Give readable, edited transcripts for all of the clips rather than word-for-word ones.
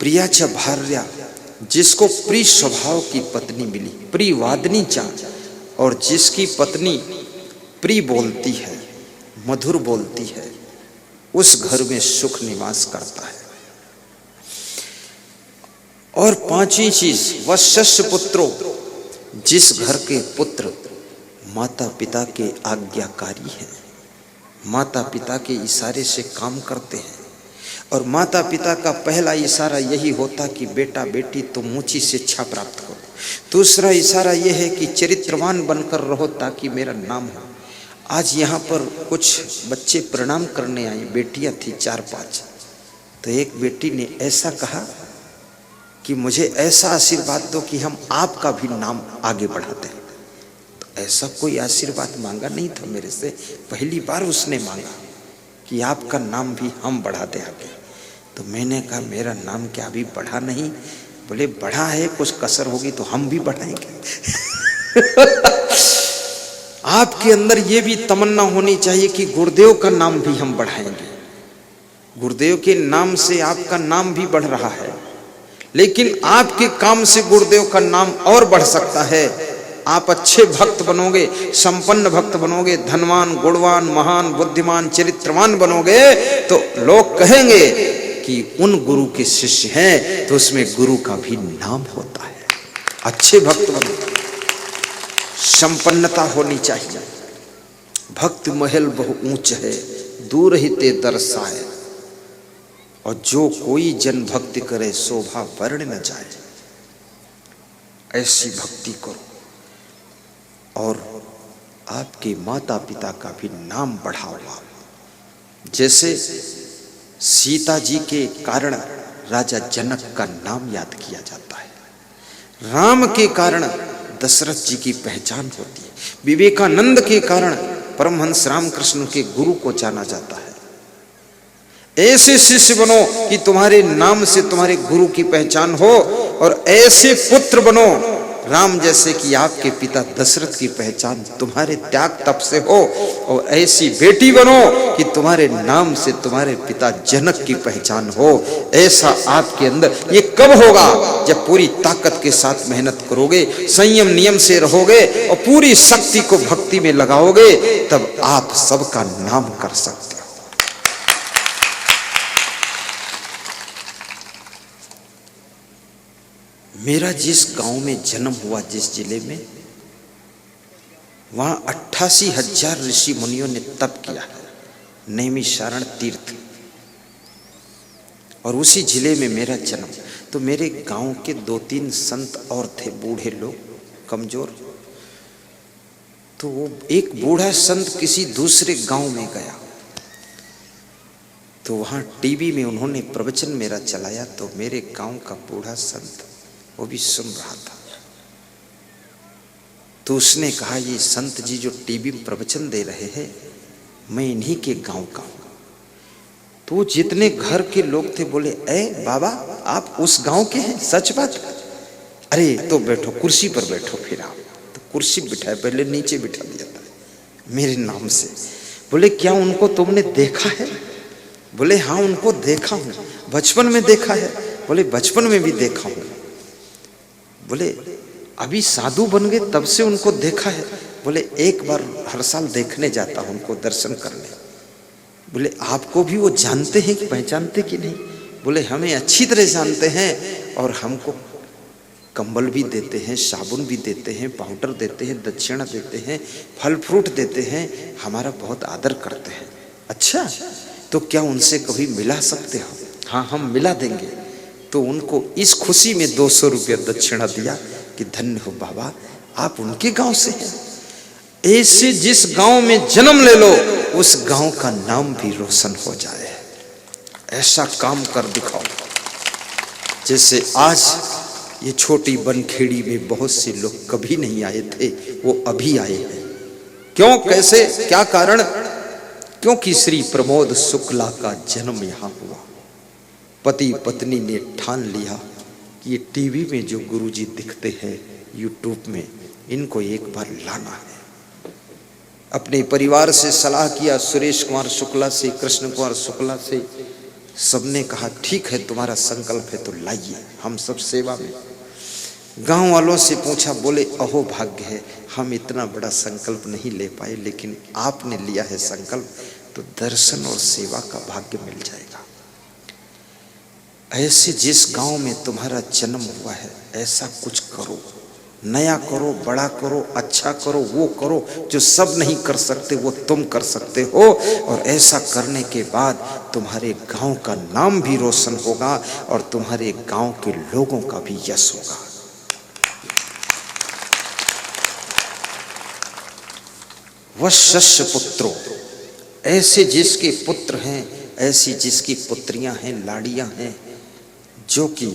प्रियाच्या भार्या, जिसको प्रिय स्वभाव की पत्नी मिली, प्रिय वादनी चाह, और जिसकी पत्नी प्रिय बोलती है, मधुर बोलती है, उस घर में सुख निवास करता है। और पांचवी चीज, वत्स्य पुत्रो, जिस घर के पुत्र माता पिता के आज्ञाकारी हैं, माता पिता के इशारे से काम करते हैं, और माता पिता का पहला इशारा यही होता कि बेटा बेटी तुम ऊंची शिक्षा प्राप्त करो। दूसरा इशारा यह है कि चरित्रवान बनकर रहो ताकि मेरा नाम हो। आज यहाँ पर कुछ बच्चे प्रणाम करने आए, बेटियां थी 4-5, तो एक बेटी ने ऐसा कहा कि मुझे ऐसा आशीर्वाद दो कि हम आपका भी नाम आगे बढ़ाते हैं। तो ऐसा कोई आशीर्वाद मांगा नहीं था मेरे से, पहली बार उसने मांगा कि आपका नाम भी हम बढ़ाते आगे। तो मैंने कहा मेरा नाम क्या अभी बढ़ा नहीं? बोले बढ़ा है, कुछ कसर होगी तो हम भी बढ़ाएंगे। आपके अंदर ये भी तमन्ना होनी चाहिए कि गुरुदेव का नाम भी हम बढ़ाएंगे। गुरुदेव के नाम से आपका नाम भी बढ़ रहा है, लेकिन आपके काम से गुरुदेव का नाम और बढ़ सकता है। आप अच्छे भक्त बनोगे, संपन्न भक्त बनोगे, धनवान, गुणवान, महान, बुद्धिमान, चरित्रवान बनोगे, तो लोग कहेंगे कि उन गुरु के शिष्य हैं, तो उसमें गुरु का भी नाम होता है। अच्छे भक्त बनो, संपन्नता होनी चाहिए। भक्त महल बहु ऊंच है, दूर ही ते दर्शाए, और जो कोई जन भक्ति करे शोभा वर्ण न जाए। ऐसी भक्ति करो और आपके माता पिता का भी नाम बढ़ाओ। जैसे सीता जी के कारण राजा जनक का नाम याद किया जाता है, राम के कारण दशरथ जी की पहचान होती है, विवेकानंद के कारण परमहंस रामकृष्ण के गुरु को जाना जाता है। ऐसे शिष्य बनो कि तुम्हारे नाम से तुम्हारे गुरु की पहचान हो, और ऐसे पुत्र बनो राम जैसे कि आपके पिता दशरथ की पहचान तुम्हारे त्याग तप से हो, और ऐसी बेटी बनो कि तुम्हारे नाम से तुम्हारे पिता जनक की पहचान हो। ऐसा आपके अंदर ये कब होगा? जब पूरी ताकत के साथ मेहनत करोगे, संयम नियम से रहोगे और पूरी शक्ति को भक्ति में लगाओगे, तब आप सबका नाम कर सकते हो। मेरा जिस गांव में जन्म हुआ, जिस जिले में, वहां 88,000 ऋषि मुनियों ने तप किया, नैमिषारण्य तीर्थ, और उसी जिले में मेरा जन्म। तो मेरे गांव के 2-3 संत और थे, बूढ़े लोग, कमजोर। तो वो एक बूढ़ा संत किसी दूसरे गांव में गया, तो वहां टीवी में उन्होंने प्रवचन मेरा चलाया, तो मेरे गांव का बूढ़ा संत वो भी सुन रहा था। तो उसने कहा ये संत जी जो टीवी में प्रवचन दे रहे हैं, मैं इन्हीं के गांव का हूं। तो जितने घर के लोग थे बोले, ए बाबा आप उस गांव के हैं? सच बात? अरे तो बैठो, कुर्सी पर बैठो। फिर आप तो कुर्सी बिठाए, पहले नीचे बिठा दिया था मेरे नाम से। बोले क्या उनको तुमने देखा है? बोले हाँ उनको देखा हूं। बचपन में देखा है? बोले बचपन में भी देखा हूं। बोले अभी साधु बन गए तब से उनको देखा है? बोले एक बार हर साल देखने जाता हूं उनको, दर्शन करने। बोले आपको भी वो जानते हैं कि पहचानते कि नहीं? बोले हमें अच्छी तरह जानते हैं, और हमको कंबल भी देते हैं, साबुन भी देते हैं, पाउडर देते हैं, दक्षिणा देते हैं, फल फ्रूट देते हैं, हमारा बहुत आदर करते हैं। अच्छा तो क्या उनसे कभी मिला सकते हो? हाँ हम मिला देंगे। तो उनको इस खुशी में 200 रुपया दक्षिणा दिया कि धन्य हो बाबा आप उनके गांव से हैं। ऐसे जिस गांव में जन्म ले लो, उस गांव का नाम भी रोशन हो जाए, ऐसा काम कर दिखाओ। जैसे आज ये छोटी बनखेड़ी में बहुत से लोग कभी नहीं आए थे, वो अभी आए हैं। क्यों, कैसे, क्या कारण? क्योंकि श्री प्रमोद शुक्ला का जन्म यहाँ हुआ। पति पत्नी ने ठान लिया कि ये टीवी में जो गुरुजी दिखते हैं यूट्यूब में, इनको एक बार लाना है। अपने परिवार से सलाह किया, सुरेश कुमार शुक्ला से, कृष्ण कुमार शुक्ला से, सबने कहा ठीक है, तुम्हारा संकल्प है तो लाइए, हम सब सेवा में। गांव वालों से पूछा, बोले अहो भाग्य है, हम इतना बड़ा संकल्प नहीं ले पाए, लेकिन आपने लिया है संकल्प तो दर्शन और सेवा का भाग्य मिल जाएगा। ऐसे जिस गांव में तुम्हारा जन्म हुआ है ऐसा कुछ करो, नया करो, बड़ा करो, अच्छा करो, वो करो जो सब नहीं कर सकते वो तुम कर सकते हो। और ऐसा करने के बाद तुम्हारे गांव का नाम भी रोशन होगा और तुम्हारे गांव के लोगों का भी यश होगा। वश्य पुत्रो, ऐसे जिसके पुत्र हैं, ऐसी जिसकी पुत्रियां हैं, लाड़ियां हैं, जो कि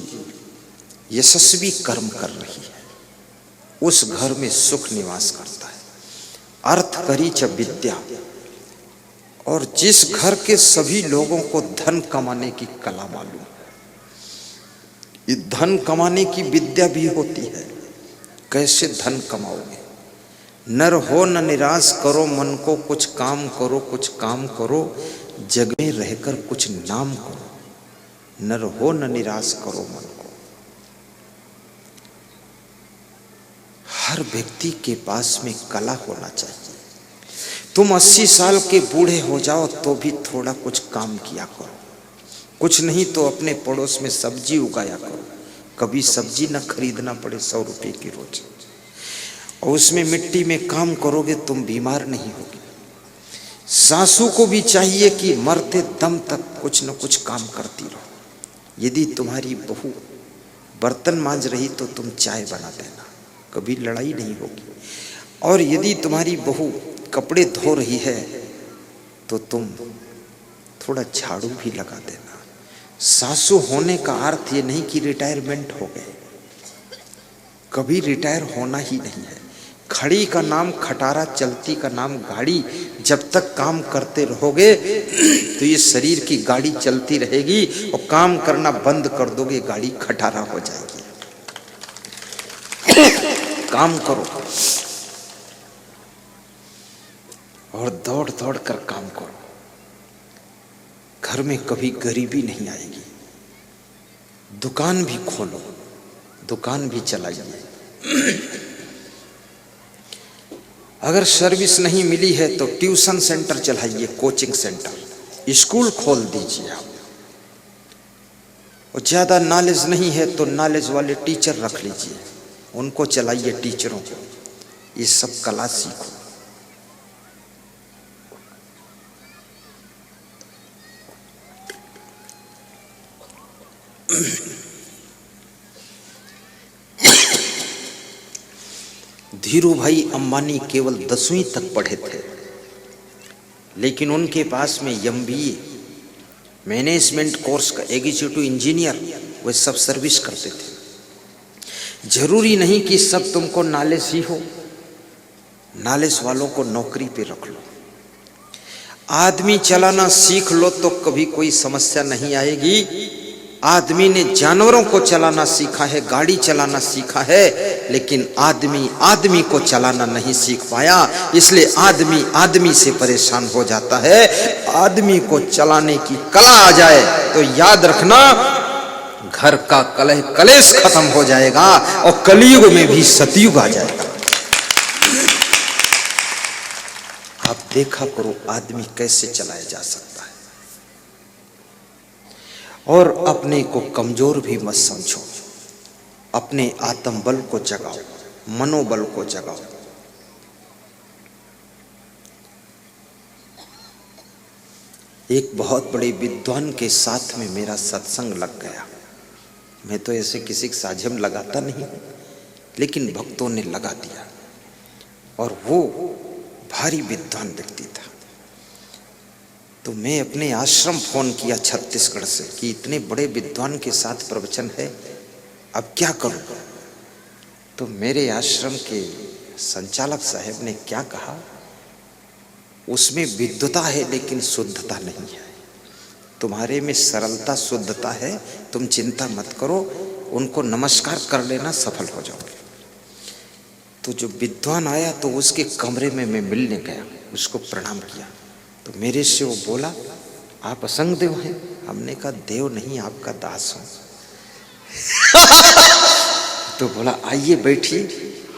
यशस्वी कर्म कर रही है, उस घर में सुख निवास करता है। अर्थ करी च विद्या, और जिस घर के सभी लोगों को धन कमाने की कला मालूम, ये धन कमाने की विद्या भी होती है। कैसे धन कमाओगे? नर हो न निराश करो मन को, कुछ काम करो, कुछ काम करो, जग में रहकर कुछ नाम करो। नर हो न निराश करो मन को। हर व्यक्ति के पास में कला होना चाहिए। तुम 80 साल के बूढ़े हो जाओ तो भी थोड़ा कुछ काम किया करो, कुछ नहीं तो अपने पड़ोस में सब्जी उगाया करो, कभी सब्जी न खरीदना पड़े 100 रुपए की रोज, और उसमें मिट्टी में काम करोगे तुम बीमार नहीं होगी। सासू को भी चाहिए कि मरते दम तक कुछ न कुछ काम करती रहो। यदि तुम्हारी बहू बर्तन मांज रही तो तुम चाय बना देना, कभी लड़ाई नहीं होगी। और यदि तुम्हारी बहू कपड़े धो रही है तो तुम थोड़ा झाड़ू भी लगा देना। सासू होने का अर्थ ये नहीं कि रिटायरमेंट हो गए, कभी रिटायर होना ही नहीं है। खड़ी का नाम खटारा, चलती का नाम गाड़ी। जब तक काम करते रहोगे तो ये शरीर की गाड़ी चलती रहेगी, और काम करना बंद कर दोगे गाड़ी खटारा हो जाएगी। काम करो और दौड़ दौड़ कर काम करो। घर में कभी गरीबी नहीं आएगी। दुकान भी खोलो, दुकान भी चलाइए। अगर सर्विस नहीं मिली है तो ट्यूशन सेंटर चलाइए, कोचिंग सेंटर, स्कूल खोल दीजिए आप। और ज़्यादा नॉलेज नहीं है तो नॉलेज वाले टीचर रख लीजिए, उनको चलाइए, टीचरों को। ये सब कला सीखो। धीरू भाई अंबानी केवल 10वीं तक पढ़े थे, लेकिन उनके पास में MBA, मैनेजमेंट कोर्स का एग्जीक्यूटिव इंजीनियर, वे सब सर्विस करते थे। जरूरी नहीं कि सब तुमको नॉलेज ही हो, नॉलेज वालों को नौकरी पे रख लो। आदमी चलाना सीख लो तो कभी कोई समस्या नहीं आएगी। आदमी ने जानवरों को चलाना सीखा है, गाड़ी चलाना सीखा है, लेकिन आदमी आदमी को चलाना नहीं सीख पाया, इसलिए आदमी आदमी से परेशान हो जाता है। आदमी को चलाने की कला आ जाए तो याद रखना, घर का कलह कलेश खत्म हो जाएगा और कलयुग में भी सतयुग आ जाएगा। आप देखा करो आदमी कैसे चलाया जा सकता है। और अपने को कमजोर भी मत समझो, अपने आत्मबल को जगाओ, मनोबल को जगाओ। एक बहुत बड़े विद्वान के साथ में मेरा सत्संग लग गया। मैं तो ऐसे किसी के साझे में लगाता नहीं, लेकिन भक्तों ने लगा दिया, और वो भारी विद्वान व्यक्ति था। तो मैं अपने आश्रम फोन किया छत्तीसगढ़ से कि इतने बड़े विद्वान के साथ प्रवचन है, अब क्या करूं? तो मेरे आश्रम के संचालक साहब ने क्या कहा, उसमें विद्वता है लेकिन शुद्धता नहीं है। तुम्हारे में सरलता शुद्धता है, तुम चिंता मत करो, उनको नमस्कार कर लेना, सफल हो जाओगे। तो जो विद्वान आया तो उसके कमरे में मैं मिलने गया, उसको प्रणाम किया। तो मेरे से वो बोला, आप असंग देव हैं? हमने कहा देव नहीं, आपका दास हूं। तो बोला आइए बैठिए।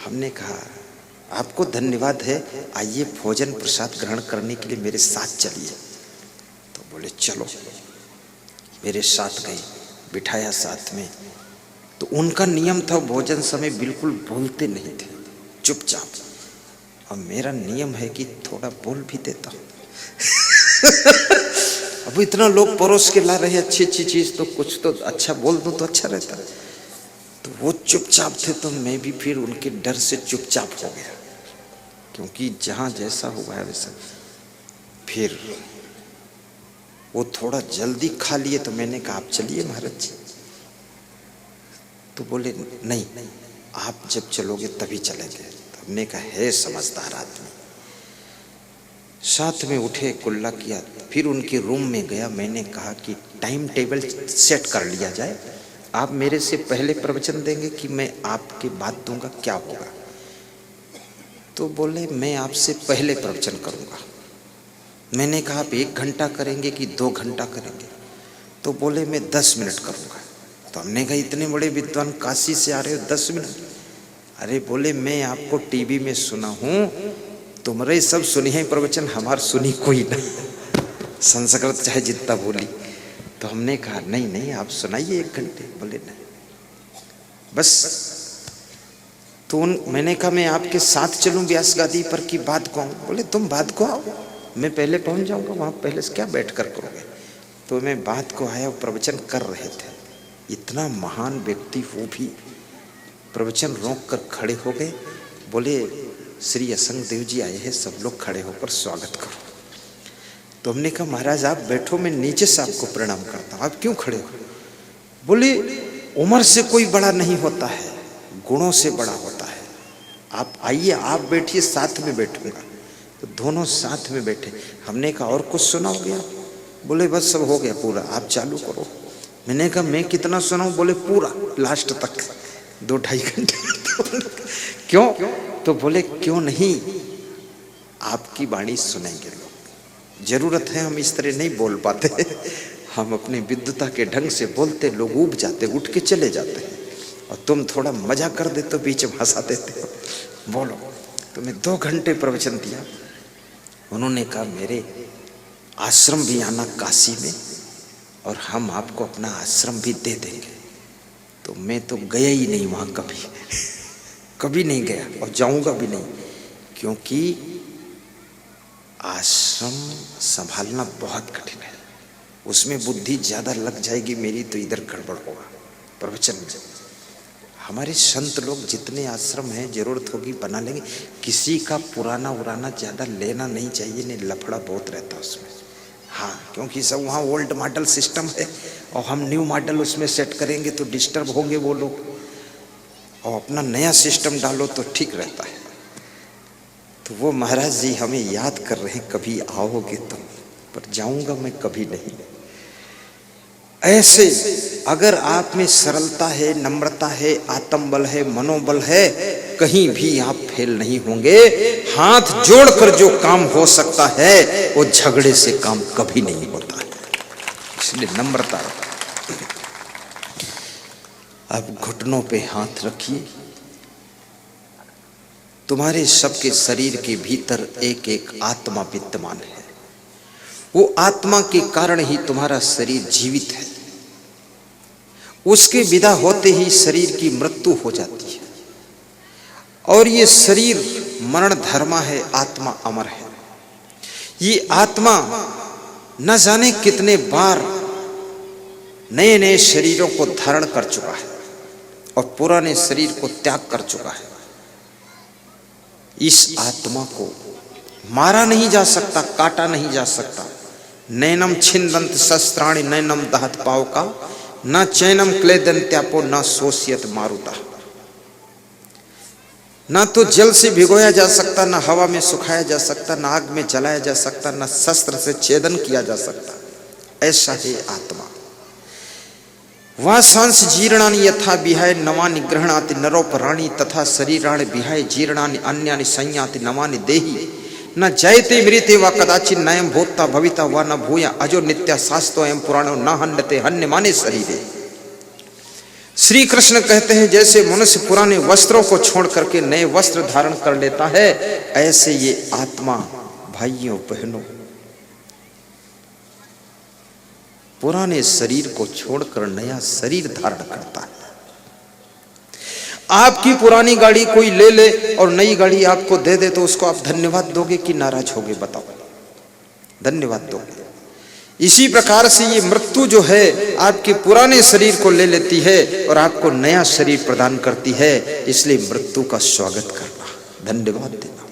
हमने कहा आपको धन्यवाद है, आइए भोजन प्रसाद ग्रहण करने के लिए मेरे साथ चलिए। तो बोले चलो। मेरे साथ गए, बिठाया साथ में। तो उनका नियम था भोजन समय बिल्कुल बोलते नहीं थे, चुपचाप। और मेरा नियम है कि थोड़ा बोल भी देता हूं। अब इतना लोग परोस के ला रहे हैं अच्छी अच्छी चीज, तो कुछ तो अच्छा बोल दूं तो अच्छा रहता। तो वो चुपचाप थे, तो मैं भी फिर उनके डर से चुपचाप हो गया, क्योंकि जहां जैसा हुआ है वैसा। फिर वो थोड़ा जल्दी खा लिए, तो मैंने कहा आप चलिए महाराज जी। तो बोले नहीं, आप जब चलोगे तभी चलेंगे। तो हमने कहा है समझदार आदमी। साथ में उठे, कुल्ला किया, फिर उनके रूम में गया। मैंने कहा कि टाइम टेबल सेट कर लिया जाए, आप मेरे से पहले प्रवचन देंगे कि मैं आपके बाद दूंगा, क्या होगा? तो बोले मैं आपसे पहले प्रवचन करूंगा। मैंने कहा आप 1 घंटा करेंगे कि 2 घंटा करेंगे? तो बोले मैं 10 मिनट करूंगा। तो हमने कहा इतने बड़े विद्वान काशी से आ रहे हो, 10 मिनट? अरे बोले मैं आपको टीवी में सुना हूं, तुम्हारे सब सुनी है प्रवचन, हमार सुनी कोई ना, संस्कृत चाहे जितना बोली। तो हमने कहा नहीं नहीं, आप सुनाइए 1 घंटे। बोले नहीं बस। तो मैंने कहा मैं आपके साथ चलूं व्यास गादी पर कि बाद को आऊं? बोले तुम बाद को आओ, मैं पहले पहुंच जाऊंगा, वहां पहले से क्या बैठ कर करोगे? तो मैं बाद को आया, प्रवचन कर रहे थे। इतना महान व्यक्ति वो भी प्रवचन रोक कर खड़े हो गए। बोले श्री असंग देव जी आए हैं, सब लोग खड़े होकर स्वागत करो। तो हमने कहा महाराज आप बैठो, मैं नीचे से आपको प्रणाम करता हूं, आप क्यों खड़े हो? बोले उम्र से कोई बड़ा नहीं होता है, गुणों से बड़ा होता है। आप आइए, आप बैठिए, साथ में बैठूंगा। तो दोनों साथ में बैठे। हमने कहा और कुछ सुनाओगे आप? बोले बस सब हो गया पूरा, आप चालू करो। मैंने कहा मैं कितना सुनाऊं? बोले पूरा लास्ट तक, 2-2.5 घंटे। क्यों? तो बोले क्यों नहीं, आपकी वाणी सुनेंगे लोग। जरूरत है, हम इस तरह नहीं बोल पाते, हम अपनी विद्वता के ढंग से बोलते, लोग ऊब जाते, उठ के चले जाते हैं। और तुम थोड़ा मजा कर देते हो, बीच में हंसा देते हो, बोलो। तो मैं 2 घंटे प्रवचन दिया। उन्होंने कहा मेरे आश्रम भी आना काशी में, और हम आपको अपना आश्रम भी दे देंगे। तो मैं तो गया ही नहीं वहाँ, कभी नहीं गया, और जाऊंगा भी नहीं, क्योंकि आश्रम संभालना बहुत कठिन है। उसमें बुद्धि ज्यादा लग जाएगी मेरी, तो इधर गड़बड़ होगा प्रवचन में। हमारे संत लोग जितने आश्रम हैं, जरूरत होगी बना लेंगे। किसी का पुराना उराना ज्यादा लेना नहीं चाहिए, नहीं लफड़ा बहुत रहता उसमें। हाँ, क्योंकि सब वहाँ ओल्ड मॉडल सिस्टम है, और हम न्यू मॉडल उसमें सेट करेंगे तो डिस्टर्ब होंगे वो लोग। और अपना नया सिस्टम डालो तो ठीक रहता है। तो वो महाराज जी हमें याद कर रहे हैं, कभी आओगे तुम, पर जाऊंगा मैं कभी नहीं। ऐसे अगर आप में सरलता है, नम्रता है, आत्मबल है, मनोबल है, कहीं भी आप फेल नहीं होंगे। हाथ जोड़कर जो काम हो सकता है, वो झगड़े से काम कभी नहीं होता है, इसलिए नम्रता। अब घुटनों पे हाथ रखिए। तुम्हारे सबके शरीर के भीतर एक एक आत्मा विद्यमान है। वो आत्मा के कारण ही तुम्हारा शरीर जीवित है। उसके विदा होते ही शरीर की मृत्यु हो जाती है, और ये शरीर मरण धर्मा है, आत्मा अमर है। ये आत्मा न जाने कितने बार नए नए शरीरों को धारण कर चुका है, और पुराने शरीर को त्याग कर चुका है। इस आत्मा को मारा नहीं जा सकता, काटा नहीं जा सकता। नैनम छिन्दन्त शस्त्राणि नैनम दहत पावका, न चैनम क्लेदन्त्यापो न शोष्यत मारुता। न तो जल से भिगोया जा सकता, न हवा में सुखाया जा सकता, न आग में जलाया जा सकता, न शस्त्र से छेदन किया जा सकता। ऐसा है आत्मा। वासांस जीर्णानि यथा विहाय नवानि गृह्णाति नरोपराणि, तथा शरीराणि विहाय जीर्णानि अन्यानि संयाति नवानि देहि। न जयते मृते व कदाचित नयम भूता भविता व न भूया अजो नित्या शास्त्रो एवं पुराणो न हन्यते हन्य माने शरीरे। श्री कृष्ण कहते हैं जैसे मनुष्य पुराने वस्त्रों को छोड़ करके नए वस्त्र धारण कर लेता है, ऐसे ये आत्मा भाइयों बहनों पुराने शरीर को छोड़कर नया शरीर धारण करता है। आपकी पुरानी गाड़ी कोई ले ले और नई गाड़ी आपको दे दे तो उसको आप धन्यवाद दोगे कि नाराज होगे? बताओ, धन्यवाद दोगे। इसी प्रकार से ये मृत्यु जो है आपके पुराने शरीर को ले लेती है और आपको नया शरीर प्रदान करती है, इसलिए मृत्यु का स्वागत करना, धन्यवाद देना।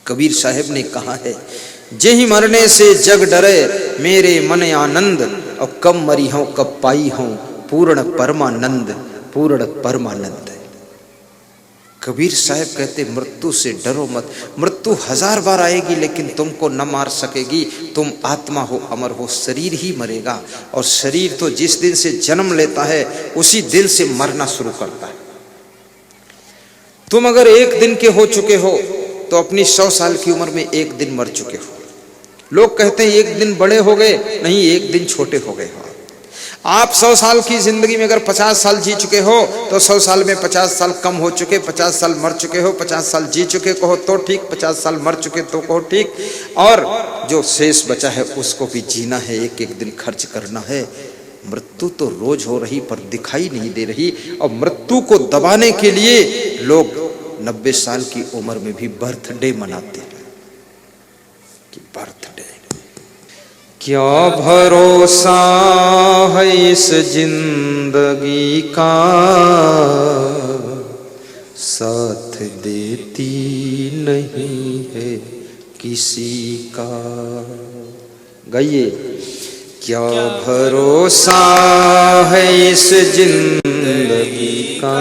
कबीर साहब ने कहा है, जेहि मरने से जग डरे मेरे मन आनंद, और कब मरी हूं कब पाई हूं पूर्ण परमानंद, पूर्ण परमानंद। कबीर साहब कहते मृत्यु से डरो मत, मृत्यु 1000 बार आएगी लेकिन तुमको न मार सकेगी। तुम आत्मा हो, अमर हो, शरीर ही मरेगा। और शरीर तो जिस दिन से जन्म लेता है उसी दिन से मरना शुरू करता है। तुम अगर 1 दिन के हो चुके हो तो अपनी 100 साल की उम्र में 1 दिन मर चुके हो। लोग कहते हैं 1 दिन बड़े हो गए, नहीं 1 दिन छोटे हो गए हो। आप 100 साल की जिंदगी में अगर 50 साल जी चुके हो तो 100 साल में 50 साल कम हो चुके, 50 साल मर चुके हो, 50 साल जी चुके कहो तो ठीक, 50 साल मर चुके तो कहो ठीक। और जो शेष बचा है उसको भी जीना है, एक एक दिन खर्च करना है। मृत्यु तो रोज हो रही पर दिखाई नहीं दे रही, और मृत्यु को दबाने के लिए लोग 90 साल की उम्र में भी बर्थडे मनाते हैं कि बर्थडे। क्या भरोसा है इस जिंदगी का, साथ देती नहीं है किसी का। गाइए, क्या भरोसा है इस जिंदगी का,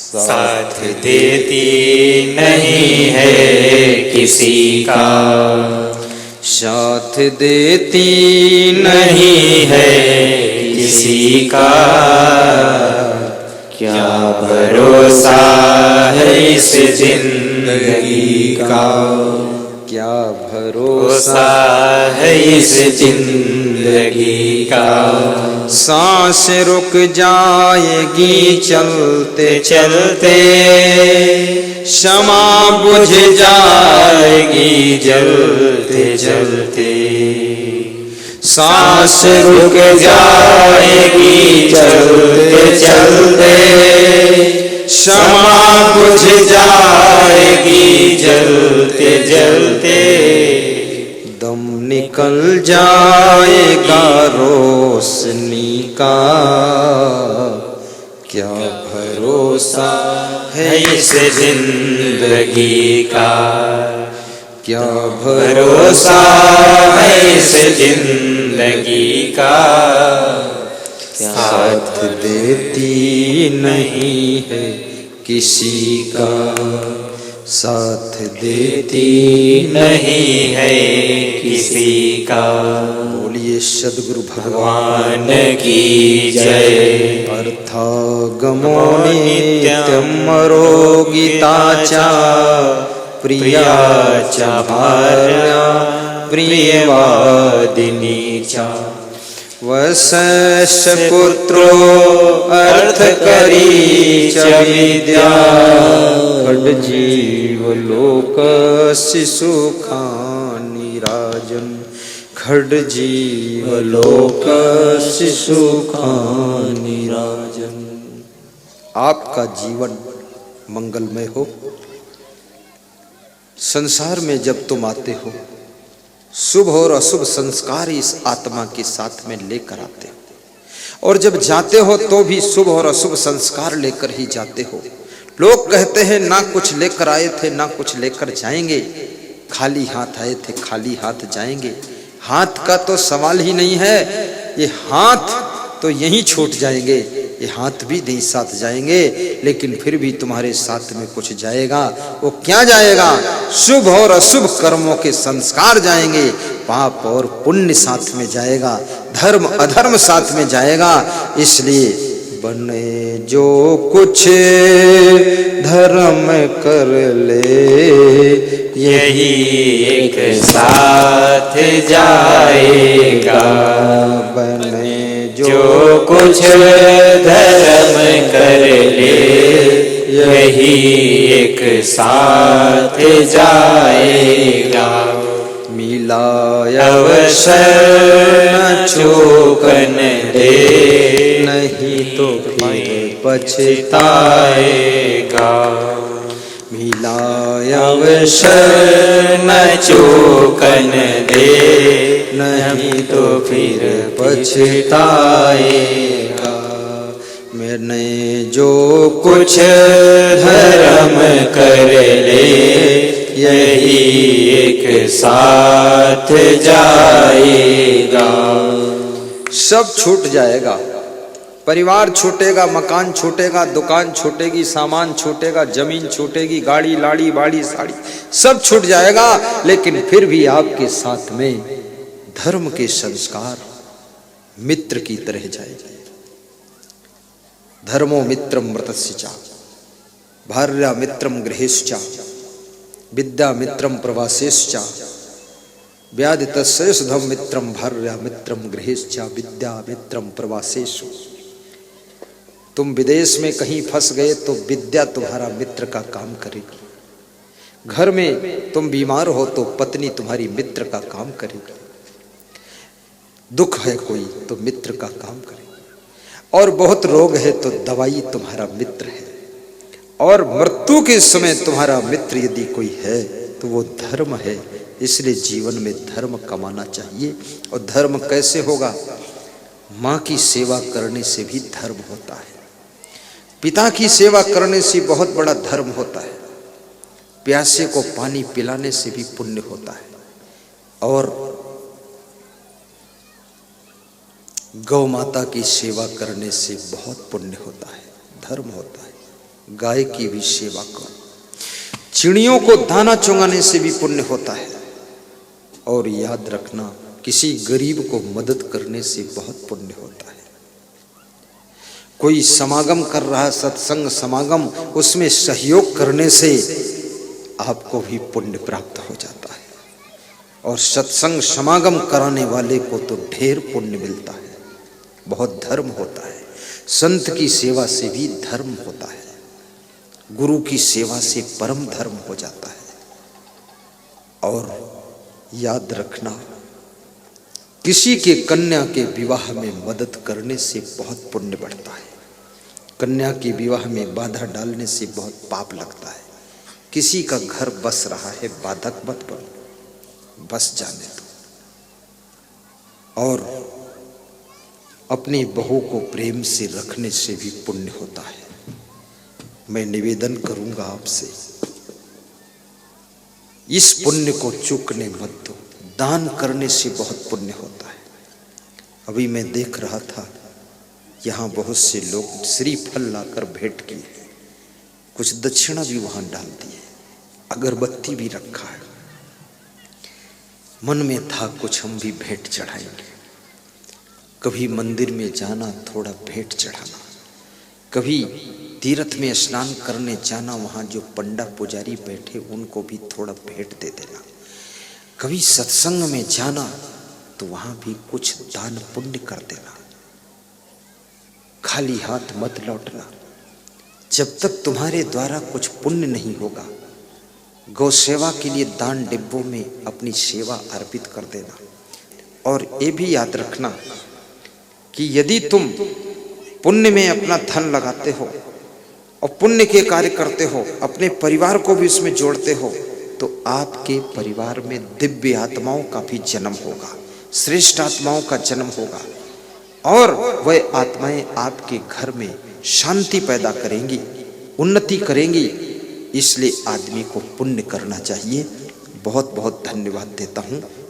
साथ देती नहीं है किसी का, साथ देती नहीं है किसी का। क्या भरोसा है इस जिंदगी का, क्या भरोसा है इस जिंदगी का। सांस रुक जाएगी चलते चलते क्षमा बुझ जाएगी जलते जलते। सांस रुक जाएगी चलते चलते, क्षमा बुझ जाएगी जलते जलते। दम निकल जाएगा रोशनी का, क्या भरोसा है इस जिंदगी का, क्या भरोसा है इस जिंदगी का। साथ देती नहीं है किसी का, साथ देती नहीं है किसी का। बोलिए सद्गुरु भगवान की जय। अर्थागमो नित्यमरो गीताचा प्रियाचा भार्या प्रियवादिनी चा। वसस्य पुत्रो अर्थकरी च विद्या, खड्जीवलोकस्य सुखानिराजन्, खड्जीवलोकस्य सुखानिराजन्। आपका जीवन मंगलमय हो। संसार में जब तुम आते हो शुभ और अशुभ संस्कार इस आत्मा के साथ में लेकर आते हो, और जब जाते हो तो भी शुभ और अशुभ संस्कार लेकर ही जाते हो। लोग कहते हैं ना कुछ लेकर आए थे ना कुछ लेकर जाएंगे, खाली हाथ आए थे खाली हाथ जाएंगे। हाथ का तो सवाल ही नहीं है, ये हाथ तो यहीं छूट जाएंगे, ये हाथ भी नहीं साथ जाएंगे, लेकिन फिर भी तुम्हारे साथ में कुछ जाएगा। वो क्या जाएगा? शुभ और अशुभ कर्मों के संस्कार जाएंगे, पाप और पुण्य साथ में जाएगा, धर्म अधर्म साथ में जाएगा। इसलिए बने जो कुछ धर्म कर ले, यही एक साथ जाएगा। बने जो कुछ धर्म कर ले, यही एक साथ जाएगा। मिला अवसर न चूकन दे, नहीं तो फिर पछताएगा। मिला अवसर न चूकन दे, नहीं तो फिर पछताएगा। मैंने जो कुछ धर्म कर ले, यही एक साथ जाएगा। सब छूट जाएगा, परिवार छूटेगा, मकान छूटेगा, दुकान छूटेगी, सामान छूटेगा, जमीन छूटेगी, गाड़ी लाड़ी बाड़ी साड़ी सब छूट जाएगा, लेकिन फिर भी आपके साथ में धर्म के संस्कार मित्र की तरह जाएंगे। धर्मो मित्रम मृतस्य च, भार्या मित्रम गृहेश्च, विद्या मित्रम प्रवासेश्च, व्याधि तस्यधम मित्रम भार्या मित्रम गृहेश्च, विद्या मित्रम प्रवासेषु। तुम विदेश में कहीं फंस गए तो विद्या तुम्हारा मित्र का काम करेगी। घर में तुम बीमार हो तो पत्नी तुम्हारी मित्र का काम करेगी। दुख है कोई तो मित्र का काम करेगी। और बहुत रोग है तो दवाई तुम्हारा मित्र है। और मृत्यु के समय तुम्हारा मित्र यदि कोई है तो वो धर्म है। इसलिए जीवन में धर्म कमाना चाहिए। और धर्म कैसे होगा? माँ की सेवा करने से भी धर्म होता है, पिता की सेवा करने से बहुत बड़ा धर्म होता है, प्यासे को पानी पिलाने से भी पुण्य होता है, और गौ माता की सेवा करने से बहुत पुण्य होता है, धर्म होता है। गाय की भी सेवा करो, चिड़ियों को दाना चुंगाने से भी पुण्य होता है। और याद रखना, किसी गरीब को मदद करने से बहुत पुण्य होता है। कोई समागम कर रहा है, सत्संग समागम, उसमें सहयोग करने से आपको भी पुण्य प्राप्त हो जाता है। और सत्संग समागम कराने वाले को तो ढेर पुण्य मिलता है, बहुत धर्म होता है। संत की सेवा से भी धर्म होता है, गुरु की सेवा से परम धर्म हो जाता है। और याद रखना, किसी के कन्या के विवाह में मदद करने से बहुत पुण्य बढ़ता है। कन्या के विवाह में बाधा डालने से बहुत पाप लगता है। किसी का घर बस रहा है, बाधक मत बनो, बस जाने दो। और अपनी बहू को प्रेम से रखने से भी पुण्य होता है। मैं निवेदन करूंगा आपसे, इस पुण्य को चूकने मत दो। दान करने से बहुत पुण्य होता है। अभी मैं देख रहा था, यहाँ बहुत से लोग श्रीफल लाकर भेंट किए, कुछ दक्षिणा भी वहाँ डाल दिए, अगरबत्ती भी रखा है। मन में था कुछ हम भी भेंट चढ़ाएंगे। कभी मंदिर में जाना, थोड़ा भेंट चढ़ाना, कभी तीर्थ में स्नान करने जाना, वहाँ जो पंडा पुजारी बैठे उनको भी थोड़ा भेंट दे देना। कभी सत्संग में जाना तो वहाँ भी कुछ दान पुण्य कर देना। खाली हाथ मत लौटना। जब तक तुम्हारे द्वारा कुछ पुण्य नहीं होगा, गौ सेवा के लिए दान डिब्बों में अपनी सेवा अर्पित कर देना। और ये भी याद रखना कि यदि तुम पुण्य में अपना धन लगाते हो और पुण्य के कार्य करते हो, अपने परिवार को भी इसमें जोड़ते हो, तो आपके परिवार में दिव्य आत्माओं का भी जन्म होगा, श्रेष्ठ आत्माओं का जन्म होगा। और वह आत्माएं आपके घर में शांति पैदा करेंगी, उन्नति करेंगी। इसलिए आदमी को पुण्य करना चाहिए। बहुत बहुत धन्यवाद देता हूँ।